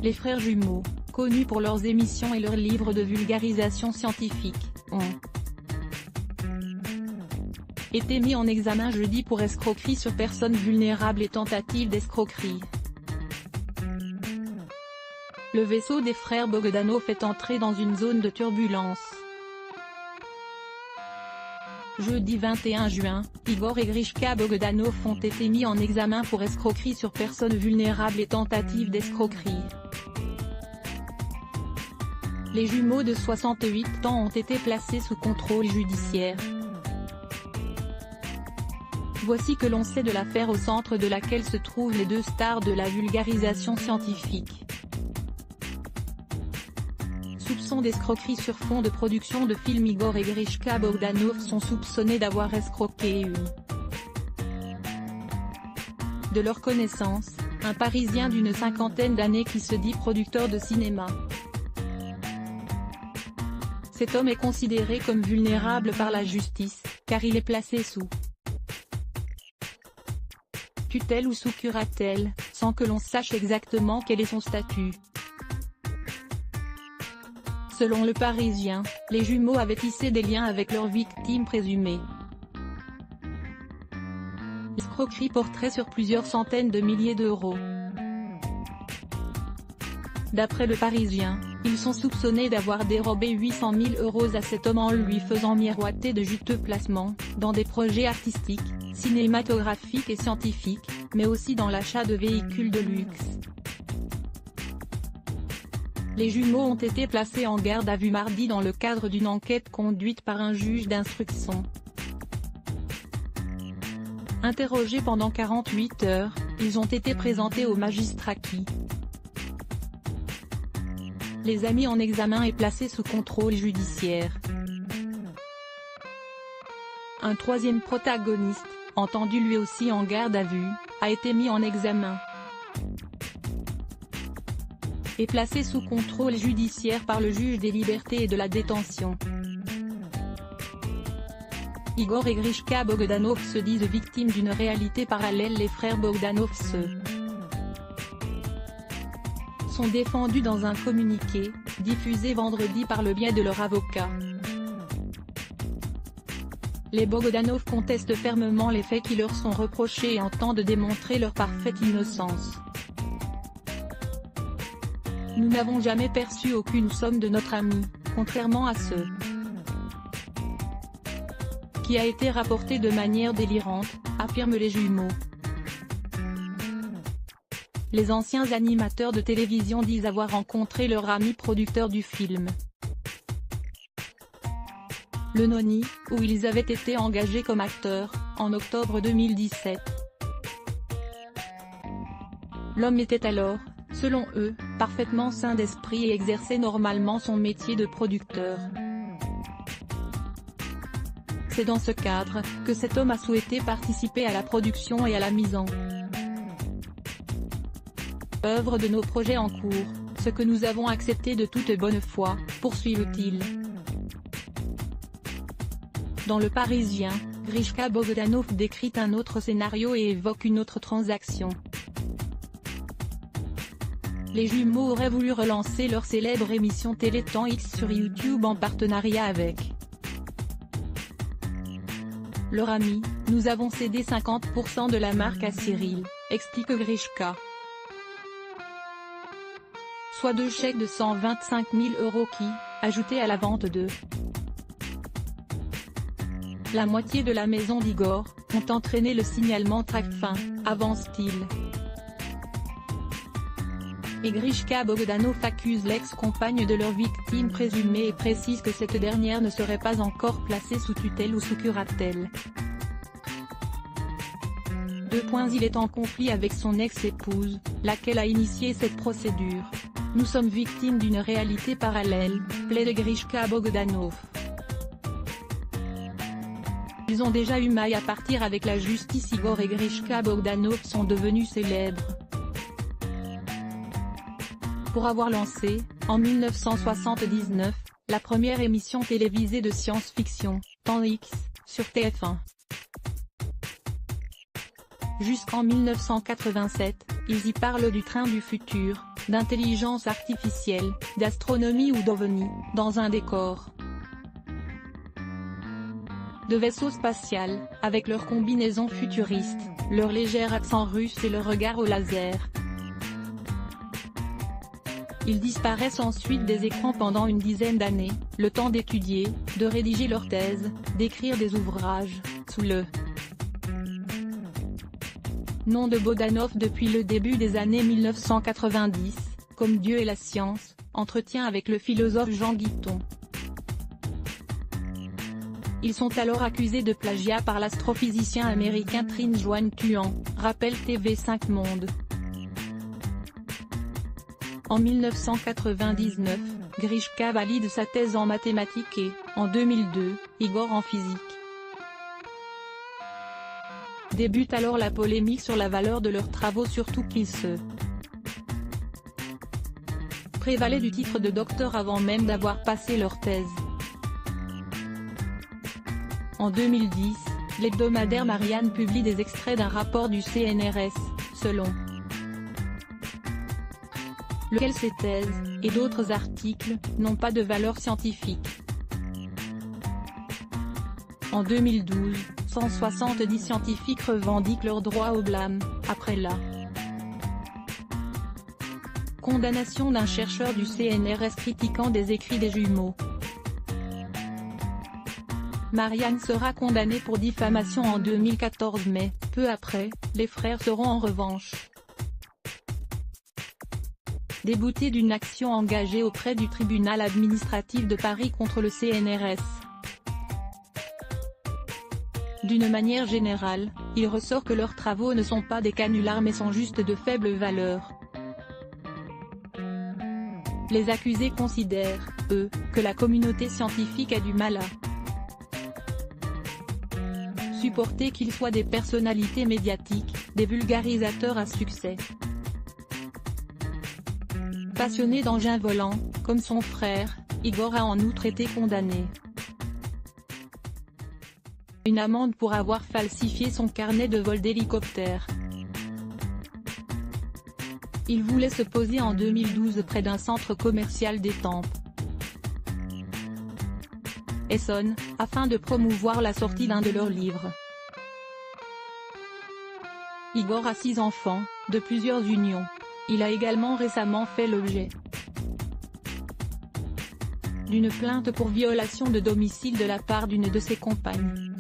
Les frères jumeaux, connus pour leurs émissions et leurs livres de vulgarisation scientifique, ont été mis en examen jeudi pour escroquerie sur personnes vulnérables et tentative d'escroquerie. Le vaisseau des frères Bogdanov est entré dans une zone de turbulence. Jeudi 21 juin, Igor et Grishka Bogdanov ont été mis en examen pour escroquerie sur personnes vulnérables et tentative d'escroquerie. Les jumeaux de 68 ans ont été placés sous contrôle judiciaire. Voici que l'on sait de l'affaire au centre de laquelle se trouvent les deux stars de la vulgarisation scientifique. Soupçons d'escroquerie sur fond de production de films. Igor et Grishka Bogdanov sont soupçonnés d'avoir escroqué de leur connaissance, un Parisien d'une cinquantaine d'années qui se dit producteur de cinéma. Cet homme est considéré comme vulnérable par la justice, car il est placé sous tutelle ou sous curatelle, sans que l'on sache exactement quel est son statut. Selon Le Parisien, les jumeaux avaient tissé des liens avec leurs victimes présumées. L'escroquerie porterait sur plusieurs centaines de milliers d'euros. D'après Le Parisien, ils sont soupçonnés d'avoir dérobé 800 000 euros à cet homme en lui faisant miroiter de juteux placements, dans des projets artistiques, cinématographiques et scientifiques, mais aussi dans l'achat de véhicules de luxe. Les jumeaux ont été placés en garde à vue mardi dans le cadre d'une enquête conduite par un juge d'instruction. Interrogés pendant 48 heures, ils ont été présentés au magistrat qui les a mis en examen et placés sous contrôle judiciaire. Un troisième protagoniste, entendu lui aussi en garde à vue, a été mis en examen et placé sous contrôle judiciaire par le juge des libertés et de la détention. Igor et Grishka Bogdanov se disent victimes d'une réalité parallèle. Les frères Bogdanov sont défendus dans un communiqué, diffusé vendredi par le biais de leur avocat. Les Bogdanov contestent fermement les faits qui leur sont reprochés et entendent démontrer leur parfaite innocence. Nous n'avons jamais perçu aucune somme de notre ami, contrairement à ce qui a été rapporté de manière délirante, affirment les jumeaux. Les anciens animateurs de télévision disent avoir rencontré leur ami producteur du film Le Noni, où ils avaient été engagés comme acteurs, en octobre 2017. L'homme était alors, selon eux, parfaitement sain d'esprit et exerçait normalement son métier de producteur. C'est dans ce cadre, que cet homme a souhaité participer à la production et à la mise en œuvre de nos projets en cours, ce que nous avons accepté de toute bonne foi, poursuivent-ils. Dans Le Parisien, Grishka Bogdanov décrit un autre scénario et évoque une autre transaction. Les jumeaux auraient voulu relancer leur célèbre émission Téléthon X sur YouTube en partenariat avec leur ami. Nous avons cédé 50% de la marque à Cyril, explique Grishka. Soit 2 chèques de 125 000 euros qui, ajoutés à la vente de la moitié de la maison d'Igor, ont entraîné le signalement TRACFIN, avance-t-il. Et Grishka Bogdanov accuse l'ex-compagne de leur victime présumée et précise que cette dernière ne serait pas encore placée sous tutelle ou sous curatelle. Il est en conflit avec son ex-épouse, laquelle a initié cette procédure. Nous sommes victimes d'une réalité parallèle, plaide Grishka Bogdanov. Ils ont déjà eu maille à partir avec la justice. Igor et Grishka Bogdanov sont devenus célèbres pour avoir lancé, en 1979, la première émission télévisée de science-fiction, Temps X, sur TF1. Jusqu'en 1987, ils y parlent du train du futur, d'intelligence artificielle, d'astronomie ou d'ovnis, dans un décor de vaisseau spatial, avec leur combinaison futuriste, leur léger accent russe et leur regard au laser. Ils disparaissent ensuite des écrans pendant une dizaine d'années, le temps d'étudier, de rédiger leur thèse, d'écrire des ouvrages, sous le nom de Bodanov depuis le début des années 1990, comme Dieu et la science, entretien avec le philosophe Jean Guitton. Ils sont alors accusés de plagiat par l'astrophysicien américain Trinh Xuan Tuan, rappelle TV5 Monde. En 1999, Grishka valide sa thèse en mathématiques et, en 2002, Igor en physique. Débute alors la polémique sur la valeur de leurs travaux, surtout qu'ils se prévalaient du titre de docteur avant même d'avoir passé leur thèse. En 2010, l'hebdomadaire Marianne publie des extraits d'un rapport du CNRS, selon lequel ces thèses, et d'autres articles, n'ont pas de valeur scientifique. En 2012, 170 scientifiques revendiquent leur droit au blâme, après la condamnation d'un chercheur du CNRS critiquant des écrits des jumeaux. Marianne sera condamnée pour diffamation en 2014 mais, peu après, les frères seront en revanche déboutés d'une action engagée auprès du tribunal administratif de Paris contre le CNRS. D'une manière générale, il ressort que leurs travaux ne sont pas des canulars mais sont juste de faible valeur. Les accusés considèrent, eux, que la communauté scientifique a du mal à supporter qu'ils soient des personnalités médiatiques, des vulgarisateurs à succès. Passionné d'engins volants, comme son frère, Igor a en outre été condamné à une amende pour avoir falsifié son carnet de vol d'hélicoptère. Il voulait se poser en 2012 près d'un centre commercial d'Étampes, Essonne, afin de promouvoir la sortie d'un de leurs livres. Igor a 6 enfants, de plusieurs unions. Il a également récemment fait l'objet d'une plainte pour violation de domicile de la part d'une de ses compagnes.